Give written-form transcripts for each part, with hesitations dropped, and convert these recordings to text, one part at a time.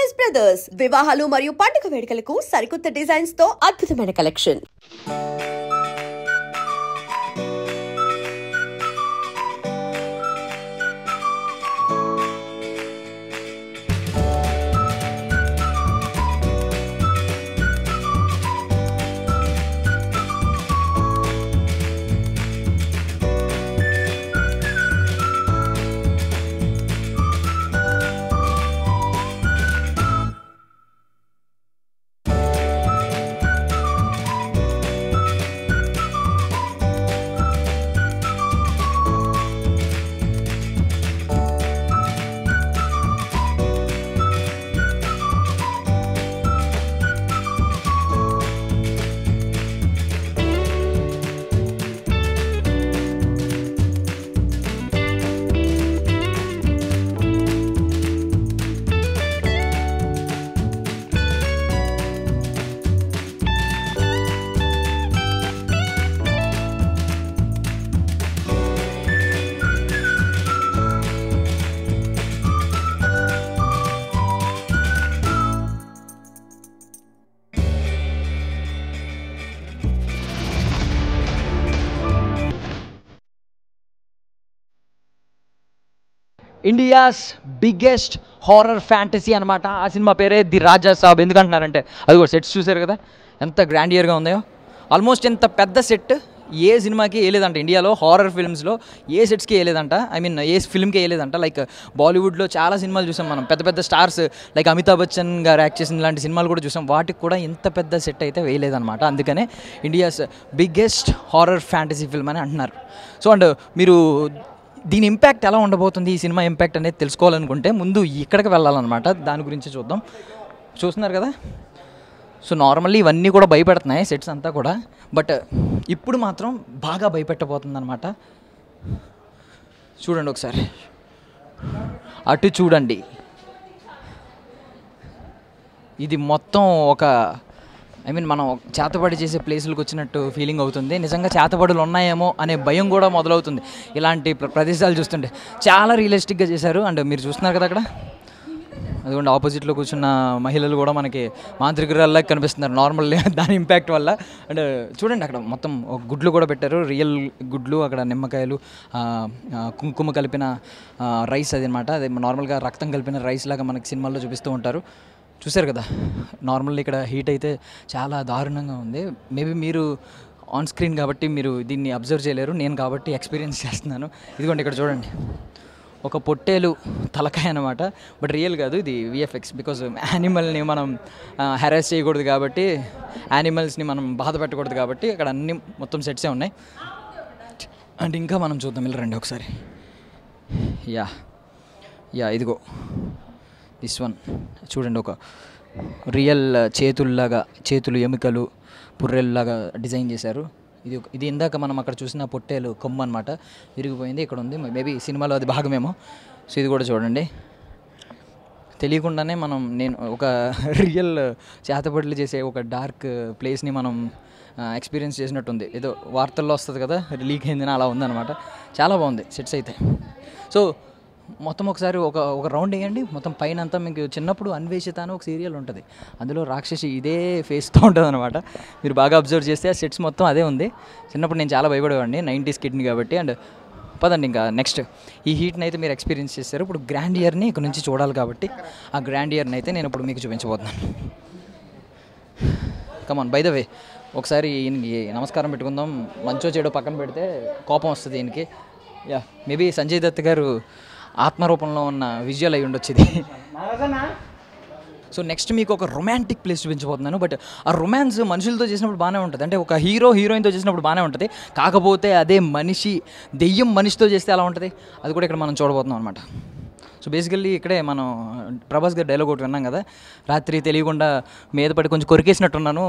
Choice brothers వివాహాలు మరియు పండుగ వేడుకలకు సరికొత్త డిజైన్స్ తో అద్భుతమైన collection. India's biggest horror fantasy అనమాట. ఆ సినిమా పేరే ది రాజా సాబ్. ఎందుకంటున్నారంటే అది కూడా సెట్స్ చూసారు కదా ఎంత గ్రాండియర్గా ఉందో. ఆల్మోస్ట్ ఎంత పెద్ద సెట్ ఏ సినిమాకి వేయలేదంట ఇండియాలో. హారర్ ఫిల్మ్స్లో ఏ సెట్స్కి వేయలేదంట, ఐ మీన్ ఏ ఫిల్మ్కి వేయలేదంట. లైక్ బాలీవుడ్లో చాలా సినిమాలు చూసాం మనం, పెద్ద పెద్ద స్టార్స్ లైక్ అమితాబ్ బచ్చన్ గారు యాక్ట్ చేసిన ఇలాంటి సినిమాలు కూడా చూసాం. వాటికి కూడా ఇంత పెద్ద సెట్ అయితే వేయలేదన్నమాట. అందుకనే India's biggest horror fantasy film అని అంటున్నారు. సో అండ్ మీరు దీని ఇంపాక్ట్ ఎలా ఉండబోతుంది, ఈ సినిమా ఇంపాక్ట్ అనేది తెలుసుకోవాలనుకుంటే ముందు ఇక్కడికి వెళ్ళాలన్నమాట. దాని గురించి చూద్దాం. చూస్తున్నారు కదా, సో నార్మల్లీ ఇవన్నీ కూడా భయపెడుతున్నాయి సెట్స్ అంతా కూడా, బట్ ఇప్పుడు మాత్రం బాగా భయపెట్టబోతుంది అనమాట. చూడండి ఒకసారి, అటు చూడండి. ఇది మొత్తం ఒక ఐ మీన్ మనం చేతబడి చేసే ప్లేసులకు వచ్చినట్టు ఫీలింగ్ అవుతుంది. నిజంగా చేతబడులు ఉన్నాయేమో అనే భయం కూడా మొదలవుతుంది ఇలాంటి ప్రదేశాలు చూస్తుంటే. చాలా రియలిస్టిక్గా చేశారు. అండ్ మీరు చూస్తున్నారు కదా అక్కడ, అదిగోండి ఆపోజిట్లో కూర్చున్న మహిళలు కూడా మనకి మాంత్రికురాల్లా కనిపిస్తున్నారు నార్మల్ దాని ఇంపాక్ట్ వల్ల. అండ్ చూడండి అక్కడ మొత్తం గుడ్లు కూడా పెట్టారు, రియల్ గుడ్లు. అక్కడ నిమ్మకాయలు, కుంకుమ కలిపిన రైస్ అది అనమాట. అది నార్మల్గా రక్తం కలిపిన రైస్ లాగా మనకి సినిమాల్లో చూపిస్తూ ఉంటారు. చూసారు కదా, నార్మల్ ఇక్కడ హీట్ అయితే చాలా దారుణంగా ఉంది. మేబీ మీరు ఆన్ స్క్రీన్ కాబట్టి మీరు దీన్ని అబ్జర్వ్ చేయలేరు, నేను కాబట్టి ఎక్స్పీరియన్స్ చేస్తున్నాను. ఇదిగోండి ఇక్కడ చూడండి, ఒక పొట్టేలు తలకాయ అనమాట. బట్ రియల్ కాదు, ఇది విఎఫ్ఎక్స్. బికాజ్ యానిమల్ని మనం హెరాస్ చేయకూడదు కాబట్టి, యానిమల్స్ని మనం బాధ పెట్టకూడదు కాబట్టి అక్కడ అన్ని మొత్తం సెట్సే ఉన్నాయి. అండ్ ఇంకా మనం చూద్దాం, ఇలా రండి ఒకసారి. యా ఇదిగో దిస్ వన్ చూడండి, ఒక రియల్ చేతులు ఎముకలు పుర్రెల్లాగా డిజైన్ చేశారు. ఇది ఇందాక మనం అక్కడ చూసిన పొట్టేలు కొమ్ము అనమాట, విరిగిపోయింది. ఇక్కడ ఉంది, మేబీ సినిమాలో అది భాగమేమో. సో ఇది కూడా చూడండి. తెలియకుండానే నేను ఒక రియల్ చేతబడులు చేసే ఒక డార్క్ ప్లేస్ని మనం ఎక్స్పీరియన్స్ చేసినట్టుంది. ఏదో వార్తల్లో వస్తుంది కదా లీక్ అయిందని, అలా ఉందన్నమాట. చాలా బాగుంది సెట్స్ అయితే. సో మొత్తం ఒకసారి ఒక రౌండ్ వేయండి. మొత్తం పైన అంతా మీకు చిన్నప్పుడు అన్వేషిత అని ఒక సీరియల్ ఉంటుంది, అందులో రాక్షసి ఇదే ఫేస్తో ఉంటుంది అనమాట. మీరు బాగా అబ్జర్వ్ చేస్తే ఆ సెట్స్ మొత్తం అదే ఉంది. చిన్నప్పుడు నేను చాలా భయపడేవాడిని, 90s కిడ్ని కాబట్టి. అండ్ పదండి ఇంకా నెక్స్ట్, ఈ హీట్ని అయితే మీరు ఎక్స్పీరియన్స్ చేస్తారు. ఇప్పుడు గ్రాండియర్ని ఇక్కడ నుంచి చూడాలి కాబట్టి ఆ గ్రాండియర్ని అయితే నేను ఇప్పుడు మీకు చూపించబోతున్నాను. కమాన్, బై ద వే ఒకసారి ఈయనకి నమస్కారం పెట్టుకుందాం. మంచో చెడో పక్కన పెడితే కోపం వస్తుంది ఈయనకి. మేబీ సంజయ్ దత్ గారు ఆత్మరూపంలో ఉన్న విజువల్ అయి ఉండొచ్చు ఇది. సో నెక్స్ట్ మీకు ఒక రొమాంటిక్ ప్లేస్ చూపించబోతున్నాను. బట్ ఆ రొమాన్స్ మనుషులతో చేసినప్పుడు బాగానే ఉంటుంది, అంటే ఒక హీరోయిన్తో చేసినప్పుడు బాగానే ఉంటుంది. కాకపోతే అదే దెయ్యం మనిషితో చేస్తే ఎలా ఉంటుంది అది కూడా ఇక్కడ మనం చూడబోతున్నాం అనమాట. సో బేసికల్లీ ఇక్కడే మనం ప్రభాస్ గారి డైలాగ్ ఒకటి విన్నాం కదా, రాత్రి తెలియకుండా మీద పడి కొంచెం కొరికేసినట్టున్నాను,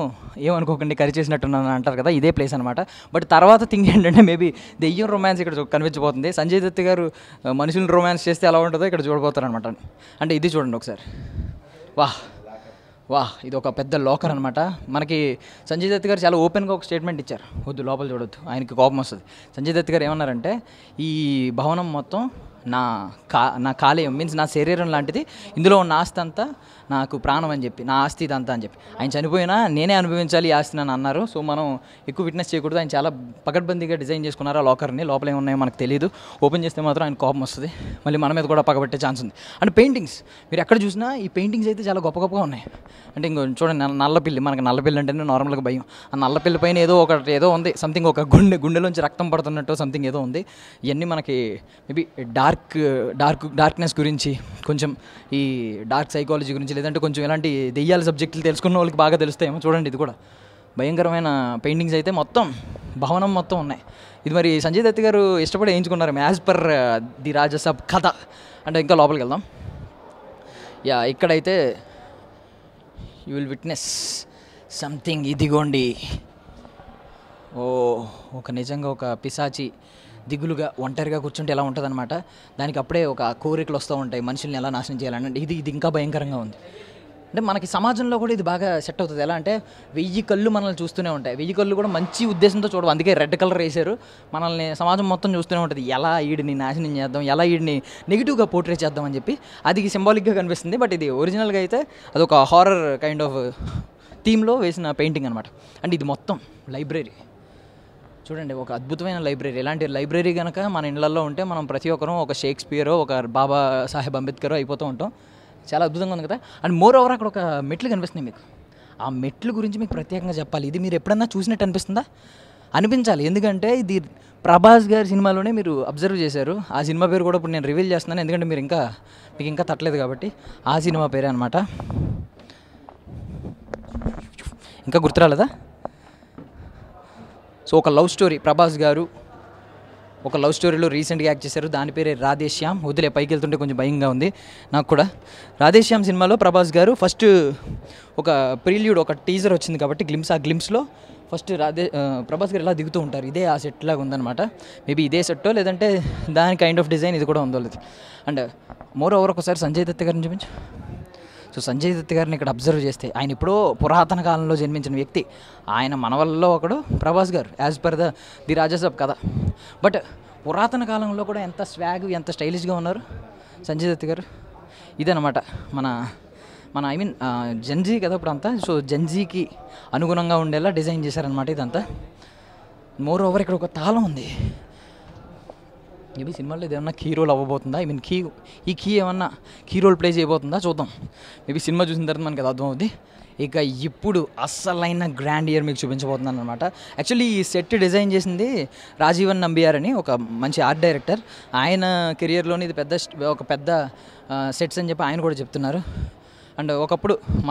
ఏమనుకోకండి కరిచేసినట్టున్నాను అంటారు కదా, ఇదే ప్లేస్ అనమాట. బట్ తర్వాత థింగ్ ఏంటంటే మేబీ దెయ్యం రొమాన్స్ ఇక్కడ కనిపించబోతుంది. సంజయ్ దత్ గారు మనుషులను రొమాన్స్ చేస్తే ఎలా ఉంటుందో ఇక్కడ చూడబోతారు అనమాట. అంటే ఇది చూడండి ఒకసారి. వాహ్ ఇది ఒక పెద్ద లాకర్ అనమాట. మనకి సంజయ్ దత్ గారు చాలా ఓపెన్గా ఒక స్టేట్మెంట్ ఇచ్చారు, వద్దు లోపల చూడొద్దు, ఆయనకి కోపం వస్తుంది. సంజయ్ దత్ గారు ఏమన్నారంటే, ఈ భవనం మొత్తం నా కాలేయం మీన్స్ నా శరీరం లాంటిది, ఇందులో ఉన్న ఆస్తి అంతా నాకు ప్రాణం అని చెప్పి, నా ఆస్తి ఇదంతా అని చెప్పి. ఆయన చనిపోయినా నేనే అనుభవించాలి ఈ ఆస్తిని అని అన్నారు. సో మనం ఎక్కువ విట్నెస్ చేయకూడదు. ఆయన చాలా పకడ్బందీగా డిజైన్ చేసుకున్నారు ఆ లాకర్ని. లోపల ఏమున్నాయో మనకు తెలియదు. ఓపెన్ చేస్తే మాత్రం ఆయన కోపం వస్తుంది, మళ్ళీ మన మీద కూడా పగబట్టే ఛాన్స్ ఉంది. అండ్ పెయింటింగ్స్ మీరు ఎక్కడ చూసినా ఈ పెయింటింగ్స్ అయితే చాలా గొప్ప గొప్పగా ఉన్నాయి. అంటే ఇంకో చూడండి, నల్లపిల్లి, మనకు నల్లపిల్లి అంటేనే నార్మల్గా భయం. ఆ నల్లపిల్లి పైన ఏదో ఉంది సంథింగ్, ఒక గుండెలోంచి రక్తం పడుతున్నట్టు సంథింగ్ ఏదో ఉంది. ఇవన్నీ మనకి మేబీ డార్క్నెస్ గురించి, కొంచెం ఈ డార్క్ సైకాలజీ గురించి, లేదంటే కొంచెం ఇలాంటి దెయ్యాల సబ్జెక్టులు తెలుసుకున్న వాళ్ళకి బాగా తెలుస్తాయేమో. చూడండి, ఇది కూడా భయంకరమైన పెయింటింగ్స్ అయితే మొత్తం భవనం మొత్తం ఉన్నాయి. ఇది మరి సంజయ్ దత్ గారు ఇష్టపడి వేయించుకున్నారు యాజ్ పర్ ది రాజసాబ్ కథ. అంటే ఇంకా లోపలికి వెళ్దాం. యా, ఇక్కడైతే యూ విల్ విట్నెస్ సంథింగ్. ఇదిగోండి, నిజంగా ఒక పిశాచి దిగులుగా ఒంటరిగా కూర్చుంటే ఎలా ఉంటుంది అనమాట. దానికి అప్పుడే ఒక కోరికలు వస్తూ ఉంటాయి, మనుషుల్ని ఎలా నాశనం చేయాలని. ఇది ఇంకా భయంకరంగా ఉంది. అంటే మనకి సమాజంలో కూడా ఇది బాగా సెట్ అవుతుంది. ఎలా అంటే 1000 కళ్ళు మనల్ని చూస్తూనే ఉంటాయి. 1000 కళ్ళు కూడా మంచి ఉద్దేశంతో చూడవు, అందుకే రెడ్ కలర్ వేశారు. మనల్ని సమాజం మొత్తం చూస్తూనే ఉంటుంది, ఎలా వీడిని నాశనం చేద్దాం, ఎలా వీడిని నెగిటివ్గా పోర్ట్రే చేద్దాం అని చెప్పి. అది సింబాలిక్గా కనిపిస్తుంది. బట్ ఇది ఒరిజినల్గా అయితే అదొక హారర్ కైండ్ ఆఫ్ థీమ్లో వేసిన పెయింటింగ్ అనమాట. అండ్ ఇది మొత్తం లైబ్రరీ. చూడండి, ఒక అద్భుతమైన లైబ్రరీ. ఇలాంటి లైబ్రరీ కనుక మన ఇళ్లలో ఉంటే మనం ప్రతి ఒక్కరూ ఒక షేక్స్పియరో, ఒక బాబా సాహెబ్ అంబేద్కరో అయిపోతూ ఉంటాం. చాలా అద్భుతంగా ఉంది కదా. అండ్ మోర్ ఓవర్ అక్కడ ఒక మెట్లు కనిపిస్తున్నాయి మీకు. ఆ మెట్లు గురించి మీకు ప్రత్యేకంగా చెప్పాలి. ఇది మీరు ఎప్పుడన్నా చూసినట్టు అనిపిస్తుందా? అనిపించాలి. ఎందుకంటే ఇది ప్రభాస్ గారి సినిమాలోనే మీరు అబ్జర్వ్ చేశారు. ఆ సినిమా పేరు కూడా ఇప్పుడు నేను రివీల్ చేస్తున్నాను, ఎందుకంటే మీకు ఇంకా తట్టలేదు కాబట్టి. ఆ సినిమా పేరే అనమాట. ఇంకా గుర్తురాలేదా? సో ఒక లవ్ స్టోరీ, ప్రభాస్ గారు ఒక లవ్ స్టోరీలో రీసెంట్గా యాక్ట్ చేశారు. దాని పేరే రాధేశ్యామ్. వదిలే, పైకి వెళ్తుంటే కొంచెం భయంగా ఉంది నాకు కూడా. రాధేశ్యామ్ సినిమాలో ప్రభాస్ గారు ఫస్ట్ ఒక ప్రీల్యూడ్, ఒక టీజర్ వచ్చింది కాబట్టి ఆ గ్లిమ్స్లో ఫస్ట్ ప్రభాస్ గారు ఇలా దిగుతూ ఉంటారు. ఇదే ఆ సెట్ లాగా ఉందన్నమాట. మేబీ ఇదే సెట్టో లేదంటే దాని కైండ్ ఆఫ్ డిజైన్ ఇది కూడా ఉందో లేదు. అండ్ మోర్ ఓవర్ ఒకసారి సంజయ్ దత్ గారిని చూపించు. సో సంజయ్ దత్ గారిని ఇక్కడ అబ్జర్వ్ చేస్తే ఆయన ఎప్పుడో పురాతన కాలంలో జన్మించిన వ్యక్తి. ఆయన మనవల్లో ఒకడు ప్రభాస్ గారు, యాజ్ పర్ ది రాజసాబ్ కథ. బట్ పురాతన కాలంలో కూడా ఎంత స్వాగ్, ఎంత స్టైలిష్గా ఉన్నారు సంజయ్ దత్ గారు. ఇదనమాట మన జెన్జీ కదా ఇప్పుడు అంతా. సో జెన్జీకి అనుగుణంగా ఉండేలా డిజైన్ చేశారనమాట ఇదంతా. మోర్ ఓవర్ ఇక్కడ ఒక తాళం ఉంది. మేబీ సినిమాలో ఇది ఏమన్నా కీ రోల్ అవ్వబోతుందా? ఈ కీ ఏమన్నా కీ రోల్ ప్లే చేయబోతుందా చూద్దాం. మేబీ సినిమా చూసిన తర్వాత మనకి అది అర్థం అవుతుంది. ఇక ఇప్పుడు అస్సలైన గ్రాండ్ ఇయర్ మీకు చూపించబోతున్నాను అనమాట. యాక్చువల్లీ ఈ సెట్ డిజైన్ చేసింది రాజీవన్ నంబియార్ అని ఒక మంచి ఆర్ట్ డైరెక్టర్. ఆయన కెరియర్లోని ఇది ఒక పెద్ద సెట్స్ అని చెప్పి ఆయన కూడా చెప్తున్నారు. అండ్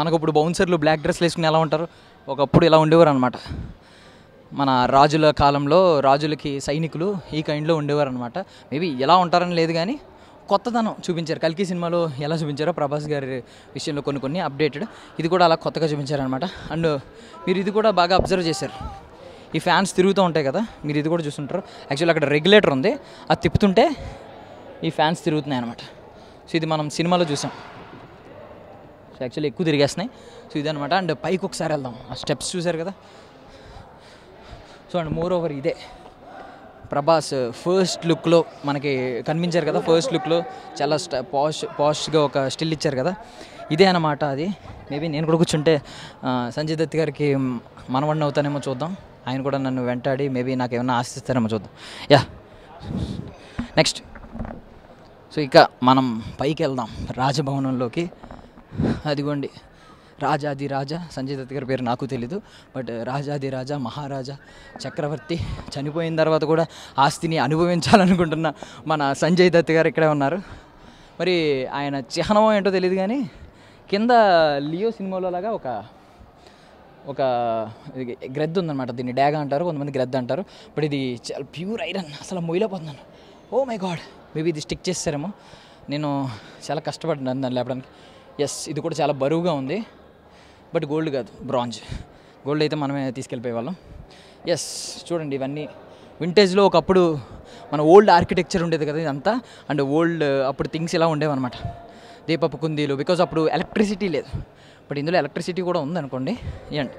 మనకు ఇప్పుడు బౌన్సర్లు బ్లాక్ డ్రెస్లు వేసుకుని ఎలా ఉంటారు, ఒకప్పుడు ఇలా ఉండేవారు అనమాట. మన రాజుల కాలంలో రాజులకి సైనికులు ఈ కైండ్లో ఉండేవారు అనమాట. మేబీ ఎలా ఉంటారని లేదు కానీ కొత్తదనం చూపించారు. కల్కి సినిమాలో ఎలా చూపించారో ప్రభాస్ గారి విషయంలో కొన్ని అప్డేటెడ్, ఇది కూడా అలా కొత్తగా చూపించారనమాట. అండ్ మీరు ఇది కూడా బాగా అబ్జర్వ్ చేశారు, ఈ ఫ్యాన్స్ తిరుగుతూ ఉంటాయి కదా, మీరు ఇది కూడా చూస్తుంటారు. యాక్చువల్లీ అక్కడ రెగ్యులేటర్ ఉంది, అది తిప్పుతుంటే ఈ ఫ్యాన్స్ తిరుగుతున్నాయి అనమాట. సో ఇది మనం సినిమాలో చూసాం. సో యాక్చువల్లీ ఎక్కువ తిరిగేస్తున్నాయి. సో ఇదనమాట. అండ్ పైకి ఒకసారి వెళ్దాం. ఆ స్టెప్స్ చూసారు కదా. సో అండ్ మోర్ ఓవర్ ఇదే ప్రభాస్ ఫస్ట్ లుక్లో మనకి కనిపించారు కదా. ఫస్ట్ లుక్లో చాలా పాష్గా ఒక స్టిల్ ఇచ్చారు కదా, ఇదే అన్నమాట అది. మేబీ నేను కూడా కూర్చుంటే సంజయ్ దత్ గారికి మనవడిని అవుతానేమో చూద్దాం. ఆయన కూడా నన్ను వెంటాడి మేబీ నాకు ఏమన్నా ఆశిస్తారేమో చూద్దాం. Yeah, next. సో ఇక మనం పైకి వెళ్దాం రాజభవనంలోకి. అదిగోండి రాజాది రాజా, సంజయ్ దత్ గారి పేరు నాకు తెలీదు, బట్ రాజాది రాజా, మహారాజా, చక్రవర్తి, చనిపోయిన తర్వాత కూడా ఆస్తిని అనుభవించాలనుకుంటున్న మన సంజయ్ దత్ గారు ఇక్కడే ఉన్నారు. మరి ఆయన చిహ్నం ఏంటో తెలియదు కానీ కింద లియో సినిమాలో లాగా ఒక గ్రెద్ద ఉందన్నమాట. దీన్ని డ్యాగ్ అంటారు, కొంతమంది గ్రెద్ద అంటారు. బట్ ఇది చాలా ప్యూర్ ఐరన్, అసలు మొయ్యలేకపోతున్నాను. ఓ మై గాడ్, మేబీ ఇది స్టిక్ చేస్తారేమో. నేను చాలా కష్టపడ్డాను దాన్ని లేపడానికి. ఎస్, ఇది కూడా చాలా బరువుగా ఉంది. బట్ గోల్డ్ కాదు, బ్రాంజ్. గోల్డ్ అయితే మనమే తీసుకెళ్ళిపోయేవాళ్ళం. ఎస్, చూడండి ఇవన్నీ వింటేజ్లో ఒకప్పుడు మన ఓల్డ్ ఆర్కిటెక్చర్ ఉండేది కదా ఇదంతా. అండ్ ఓల్డ్ అప్పుడు థింగ్స్ ఇలా ఉండేవన్నమాట. దీపపు కుందీలు, బికాజ్ అప్పుడు ఎలక్ట్రిసిటీ లేదు. బట్ ఇందులో ఎలక్ట్రిసిటీ కూడా ఉందనుకోండి. అండ్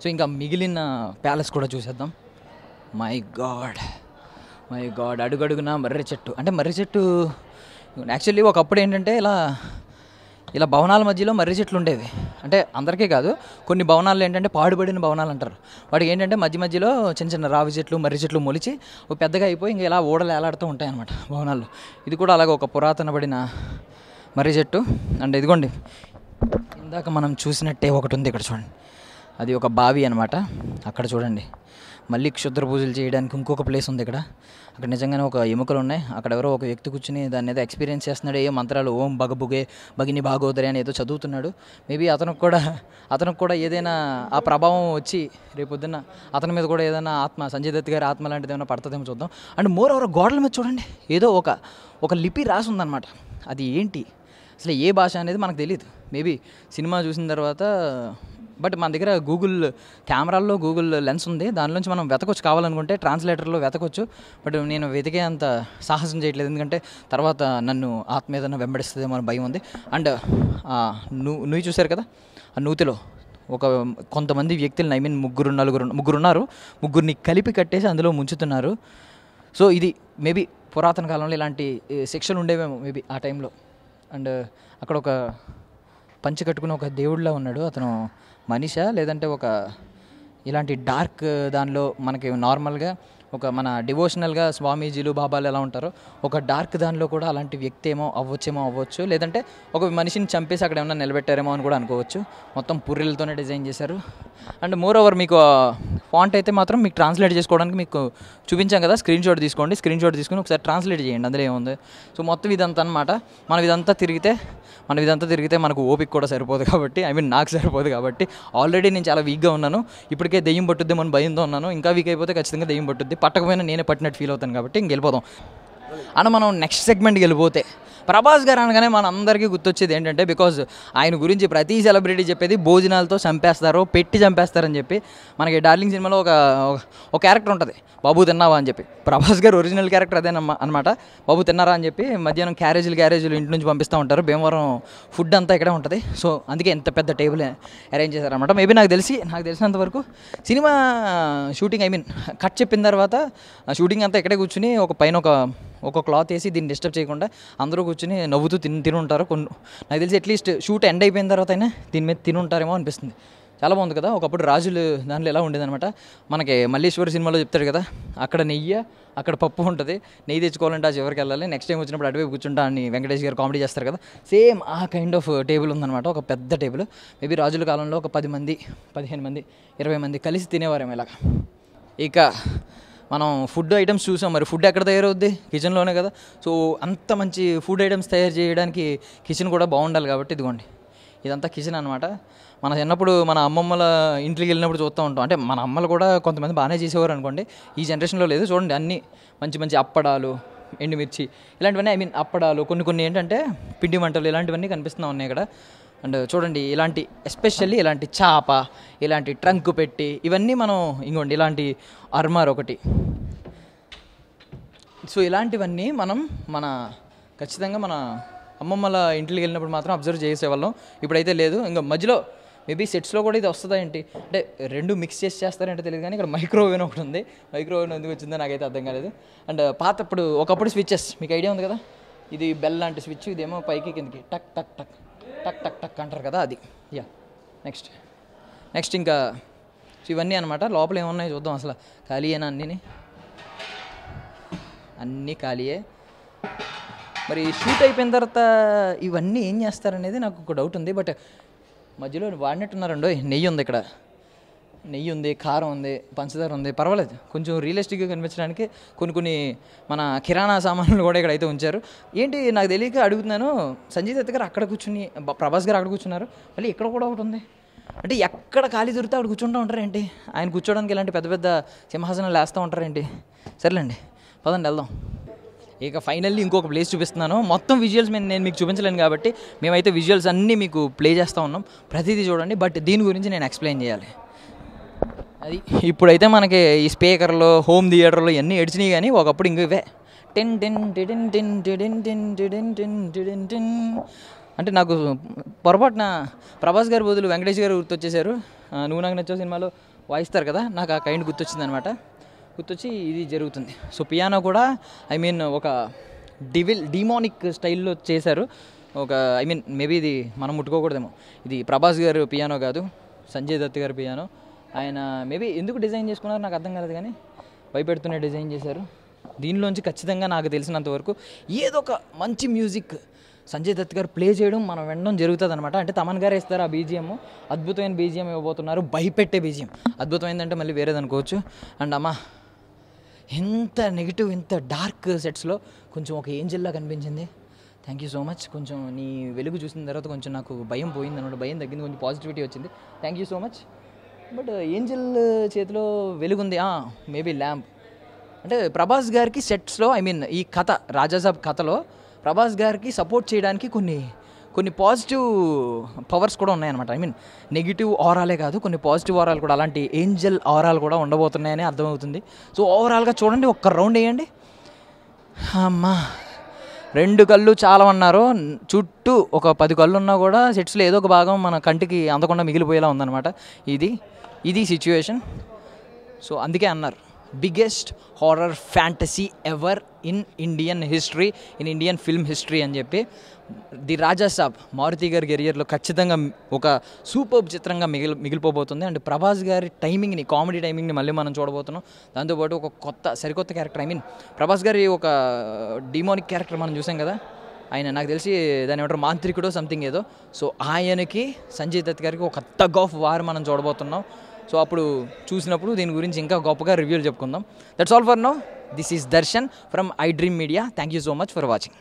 సో ఇంకా మిగిలిన ప్యాలెస్ కూడా చూసేద్దాం. మై గాడ్, అడుగడుగున మర్రి చెట్టు. అంటే మర్రి చెట్టు యాక్చువల్లీ ఒకప్పుడు ఏంటంటే ఇలా భవనాల మధ్యలో మర్రి చెట్లు ఉండేవి. అంటే అందరికీ కాదు, కొన్ని భవనాలు ఏంటంటే పాడుబడిన భవనాలు అంటారు. వాటికి ఏంటంటే మధ్యలో చిన్న చిన్న రావి చెట్లు మర్రి చెట్లు మొలిచి పెద్దగా అయిపోయి ఇంకా ఇలా ఓడలు ఏలాడుతూ ఉంటాయి అన్నమాట భవనాల్లో. ఇది కూడా అలాగే ఒక పురాతనబడిన మర్రి చెట్టు. అండ్ ఇదిగోండి ఇందాక మనం చూసినట్టే ఒకటి ఉంది ఇక్కడ చూడండి, అది ఒక బావి అనమాట. అక్కడ చూడండి మళ్ళీ క్షుద్ర పూజలు చేయడానికి ఇంకొక ప్లేస్ ఉంది ఇక్కడ. అక్కడ నిజంగానే ఒక ఎముకలు ఉన్నాయి. అక్కడ ఎవరో ఒక వ్యక్తి కూర్చుని దాన్ని ఏదో ఎక్స్పీరియన్స్ చేస్తున్నాడు. ఏ మంత్రాలు ఓం బగబుగే భగిని భాగోదరి అని ఏదో చదువుతున్నాడు. మేబీ అతనికి కూడా ఏదైనా ఆ ప్రభావం వచ్చి రేపొద్దున్న అతని మీద కూడా ఏదైనా ఆత్మ, సంజయ్ దత్ గారి ఆత్మ లాంటిది ఏమైనా పడుతుందేమో చూద్దాం. అండ్ మోర్ ఓవర్ గోడల మీద చూడండి ఏదో ఒక లిపి రాసి ఉందన్నమాట. అది ఏంటి అసలు ఏ భాష అనేది మనకు తెలియదు. మేబీ సినిమా చూసిన తర్వాత బట్ మన దగ్గర కెమెరాల్లో గూగుల్ లెన్స్ ఉంది, దానిలోంచి మనం వెతకొచ్చు, కావాలనుకుంటే ట్రాన్స్లేటర్లో వెతకొచ్చు. బట్ నేను వెతికే అంత సాహసం చేయట్లేదు, ఎందుకంటే తర్వాత నన్ను ఆత్మ ఏదైనా వెంబడిస్తుందేమో అని భయం ఉంది. అండ్ నువ్వు చూశారు కదా, ఆ నూతిలో కొంతమంది వ్యక్తులను ఐ మీన్ ముగ్గురు ఉన్నారు, ముగ్గురిని కలిపి కట్టేసి అందులో ముంచుతున్నారు. సో ఇది మేబీ పురాతన కాలంలో ఇలాంటి శిక్షలు ఉండేవేమో మేబీ ఆ టైంలో. అండ్ అక్కడ ఒక పంచి కట్టుకుని ఒక దేవుడిలా ఉన్నాడు. అతను మనిషా లేదంటే ఇలాంటి డార్క్ దానిలో మనకి నార్మల్గా మన డివోషనల్గా స్వామీజీలు బాబాలు ఎలా ఉంటారో ఒక డార్క్ దానిలో కూడా అలాంటి వ్యక్తి అవ్వచ్చు, లేదంటే ఒక మనిషిని చంపేసి అక్కడ ఏమన్నా నిలబెట్టారేమో అని కూడా అనుకోవచ్చు. మొత్తం పుర్రెలతోనే డిజైన్ చేశారు. అండ్ మోర్ ఓవర్ మీకు ఫాంట్ అయితే మాత్రం మీకు ట్రాన్స్లేట్ చేసుకోవడానికి మీకు చూపించాం కదా, స్క్రీన్ షాట్ తీసుకొని ఒకసారి ట్రాన్స్లేట్ చేయండి, అందులో ఏముంది. సో మొత్తం ఇదంతా అనమాట. మనం ఇదంతా తిరిగితే మనకు ఓపిక కూడా సరిపోదు కాబట్టి, ఐ మీన్ నాకు సరిపోదు కాబట్టి, ఆల్రెడీ నేను చాలా వీక్గా ఉన్నాను. ఇప్పటికే దెయ్యం పట్టుద్దేమో అని భయంతో ఉన్నాను. ఇంకా వీక్ అయిపోతే ఖచ్చితంగా దెయ్యం పట్టుద్ది. పట్టకపోయినా నేనే పట్టినట్టు ఫీల్ అవుతాను కాబట్టి ఇంక వెళ్ళిపోదాం. అని మనం నెక్స్ట్ సెగ్మెంట్కి వెళ్ళిపోతే ప్రభాస్ గారు అనగానే మన అందరికీ గుర్తొచ్చేది ఏంటంటే, బికాజ్ ఆయన గురించి ప్రతి సెలబ్రిటీ చెప్పేది భోజనాలతో పెట్టి చంపేస్తారని చెప్పి. మనకి డార్లింగ్ సినిమాలో ఒక క్యారెక్టర్ ఉంటుంది, బాబు తిన్నావా అని చెప్పి. ప్రభాస్ గారు ఒరిజినల్ క్యారెక్టర్ అదేనమ్మా అనమాట. బాబు తిన్నారా అని చెప్పి మధ్యాహ్నం క్యారేజీలు ఇంటి నుంచి పంపిస్తూ ఉంటారు. భీమవరం ఫుడ్ అంతా ఇక్కడే ఉంటుంది. సో అందుకే ఎంత పెద్ద టేబుల్ అరేంజ్ చేశారనమాట. మేబీ నాకు తెలిసినంత వరకు cinema shooting I mean cut చెప్పిన తర్వాత షూటింగ్ అంతా ఇక్కడే కూర్చుని పైన ఒక క్లాత్ వేసి దీన్ని డిస్టర్బ్ చేయకుండా అందరూ కూర్చొని నవ్వుతూ తిని ఉంటారు. నాకు తెలిసి అట్లీస్ట్ షూట్ ఎండ్ అయిపోయిన తర్వాత అయినా దీని మీద తిని ఉంటారేమో అనిపిస్తుంది. చాలా బాగుంది కదా. ఒకప్పుడు రాజులు దాంట్లో ఎలా ఉండేదన్నమాట. మనకి మల్లేశ్వరి సినిమాలో చెప్తాడు కదా, అక్కడ నెయ్యి అక్కడ పప్పు ఉంటుంది, నెయ్యి తెచ్చుకోవాలంటే ఆ చివరికి వెళ్ళాలి, నెక్స్ట్ టైం వచ్చినప్పుడు అటువైపు కూర్చుంటా అని వెంకటేష్ గారు కామెడీ చేస్తారు కదా, సేమ్ ఆ కైండ్ ఆఫ్ టేబుల్ ఉందన్నమాట. ఒక పెద్ద టేబుల్. మేబీ రాజుల కాలంలో ఒక 10 మంది 15 మంది 20 మంది కలిసి తినేవారేమో ఇలాగా. ఇక మనం ఫుడ్ ఐటమ్స్ చూసాం, మరి ఫుడ్ ఎక్కడ తయారవుద్ది? కిచెన్లోనే కదా. సో అంత మంచి ఫుడ్ ఐటమ్స్ తయారు చేయడానికి కిచెన్ కూడా బాగుండాలి కాబట్టి ఇదిగోండి ఇదంతా కిచెన్ అనమాట. మన చిన్నప్పుడు మన అమ్మమ్మల ఇంటికి వెళ్ళినప్పుడు చూస్తూ ఉంటాం. అంటే మన అమ్మలు కూడా కొంతమంది బాగానే చేసేవారు అనుకోండి, ఈ జనరేషన్లో లేదు. చూడండి అన్నీ మంచి అప్పడాలు, ఎండుమిర్చి ఇలాంటివన్నీ, ఐ మీన్ అప్పడాలు, కొన్ని ఏంటంటే పిండి వంటలు ఇలాంటివన్నీ కనిపిస్తూ ఉన్నాయి ఇక్కడ. అండ్ చూడండి ఇలాంటి ఎస్పెషల్లీ ఇలాంటి చాప, ఇలాంటి ట్రంక్ పెట్టి ఇవన్నీ మనం ఇంకోండి ఇలాంటి అర్మార్ ఒకటి. సో ఇలాంటివన్నీ ఖచ్చితంగా మన అమ్మమ్మల ఇంటికి వెళ్ళినప్పుడు మాత్రం అబ్జర్వ్ చేసేవాళ్ళం. ఇప్పుడైతే లేదు. ఇంకా మధ్యలో మేబీ సెట్స్లో కూడా ఇది వస్తుందా ఏంటి అంటే రెండు మిక్స్ చేస్తారంటే తెలియదు, కానీ ఇక్కడ మైక్రోవేవ్ ఒకటి ఉంది. మైక్రోవేవ్ ఎందుకు వచ్చిందో నాకైతే అర్థం కాలేదు. అండ్ ఒకప్పుడు స్విచ్చెస్ మీకు ఐడియా ఉంది కదా, ఇది బెల్ లాంటి స్విచ్, ఇదేమో పైకి కిందకి టక్ టక్ టక్ టక్ టక్ టక్ అంటారు కదా, అది. యా నెక్స్ట్ ఇంకా ఇవన్నీ అనమాట. లోపల ఏమున్నాయి చూద్దాం. అసలు ఖాళీయేనా? అన్నీ ఖాళీయే. మరి షూట్ అయిపోయిన తర్వాత ఇవన్నీ ఏం చేస్తారనేది నాకు ఒక డౌట్ ఉంది. బట్ మధ్యలో వాడినట్టున్నారండో. నెయ్యి ఉంది ఇక్కడ, నెయ్యి ఉంది, కారం ఉంది, పంచదార ఉంది, పర్వాలేదు. కొంచెం రియలిస్టిక్గా కనిపించడానికి కొన్ని మన కిరాణా సామాన్లు కూడా ఇక్కడ అయితే ఉంచారు. ఏంటి నాకు తెలియక అడుగుతున్నాను, సంజయ్ దత్ గారు అక్కడ కూర్చుని, ప్రభాస్ గారు అక్కడ కూర్చున్నారు, మళ్ళీ ఇక్కడ కూడా ఒకటి ఉంది. అంటే ఎక్కడ ఖాళీ దొరికితే అక్కడ కూర్చుంటూ ఉంటారేంటి? ఆయన కూర్చోడానికి ఇలాంటి పెద్ద సింహాసనాలు వేస్తూ ఉంటారేంటి? సర్లేండి పదండి వెళ్దాం. ఇక ఫైనల్లీ ఇంకొక ప్లేస్ చూపిస్తున్నాను. మొత్తం విజువల్స్ నేను మీకు చూపించలేను కాబట్టి మేమైతే విజువల్స్ అన్నీ మీకు ప్లే చేస్తూ ఉన్నాం. ప్రతిదీ చూడండి. బట్ దీని గురించి నేను ఎక్స్ప్లెయిన్ చేయాలి. అది ఇప్పుడైతే మనకి ఈ స్పీకర్లు, హోమ్ థియేటర్లు ఇవన్నీ ఏడ్చినాయి, కానీ ఒకప్పుడు ఇంక ఇవే ten ten ten ten ten ten ten ten ten అంటే నాకు పొరపాటున ప్రభాస్ గారి బదులు వెంకటేష్ గారు గుర్తొచ్చేశారు. నువ్వు నాకు నచ్చావు సినిమాలో వాయిస్తారు కదా, నాకు ఆ కైండ్ గుర్తొచ్చింది అనమాట. గుర్తొచ్చి ఇది జరుగుతుంది. సో పియానో కూడా ఐ మీన్ ఒక డీమానిక్ స్టైల్లో చేశారు. ఒక ఐ మీన్ మేబీ ఇది మనం ముట్టుకోకూడదేమో. ఇది ప్రభాస్ గారు పియానో కాదు, సంజయ్ దత్ గారు పియానో. ఆయన మేబీ ఎందుకు డిజైన్ చేసుకున్నారో నాకు అర్థం కాలేదు, కానీ భయపెడుతూనే డిజైన్ చేశారు. దీనిలోంచి ఖచ్చితంగా నాకు తెలిసినంత వరకు ఏదో ఒక మంచి మ్యూజిక్ సంజయ్ దత్ గారు ప్లే చేయడం మనం వినడం జరుగుతుంది అనమాట. అంటే తమన్ గారు ఇస్తారు ఆ బీజిఎం, అద్భుతమైన బీజిఎం ఇవ్వబోతున్నారు, భయపెట్టే బీజిఎం. అద్భుతమైందంటే మళ్ళీ వేరేది అనుకోవచ్చు. అండ్ అమ్మ ఇంత నెగిటివ్ ఇంత డార్క్ సెట్స్లో కొంచెం ఒక ఏంజెల్లా కనిపించింది. Thank you so much. కొంచెం నీ వెలుగు చూసిన తర్వాత కొంచెం నాకు భయం పోయింది అనమాట, భయం తగ్గింది, కొంచెం పాజిటివిటీ వచ్చింది. Thank you so much. But Angel చేతిలో వెలుగుంది, మేబీ ల్యాంప్. అంటే ప్రభాస్ గారికి సెట్స్లో ఐ మీన్ ఈ కథ రాజాసాబ్ కథలో ప్రభాస్ గారికి సపోర్ట్ చేయడానికి కొన్ని పాజిటివ్ పవర్స్ కూడా ఉన్నాయన్నమాట. ఐ మీన్ నెగిటివ్ ఆరాలే కాదు, కొన్ని పాజిటివ్ ఆరాలు కూడా, అలాంటి ఏంజల్ ఆరాలు కూడా ఉండబోతున్నాయని అర్థమవుతుంది. సో ఓవరాల్గా చూడండి, ఒక్క రౌండ్ వేయండి. అమ్మా 2 కళ్ళు చాలా అన్నారు, చుట్టూ ఒక 10 కళ్ళు ఉన్నా కూడా సెట్స్లో ఏదో ఒక భాగం మన కంటికి అందకుండా మిగిలిపోయేలా ఉందన్నమాట. ఇది సిచ్యువేషన్. సో అందుకే అన్నారు biggest horror fantasy ever in Indian history, in Indian film history అని చెప్పి. ది రాజాసాబ్ మారుతి గారి కెరియర్లో ఖచ్చితంగా ఒక సూపర్ చిత్రంగా మిగిలిపోబోతుంది. అండ్ ప్రభాస్ గారి టైమింగ్ని, కామెడీ టైమింగ్ని మళ్ళీ మనం చూడబోతున్నాం. దాంతోపాటు ఒక సరికొత్త క్యారెక్టర్, ఐ మీన్ ప్రభాస్ గారి ఒక డిమోనిక్ క్యారెక్టర్ మనం చూసాం కదా, ఆయన నాకు తెలిసి దాని ఏమంటారు మాంత్రికుడో సంథింగ్ ఏదో. సో ఆయనకి సంజయ్ దత్ గారికి ఒక టగ్ ఆఫ్ వార్ మనం చూడబోతున్నాం. సో అప్పుడు చూసినప్పుడు దీని గురించి ఇంకా గొప్పగా రివ్యూలు చెప్పుకుందాం. That's all for now. This is Darshan from I dream media. Thank you so much for watching.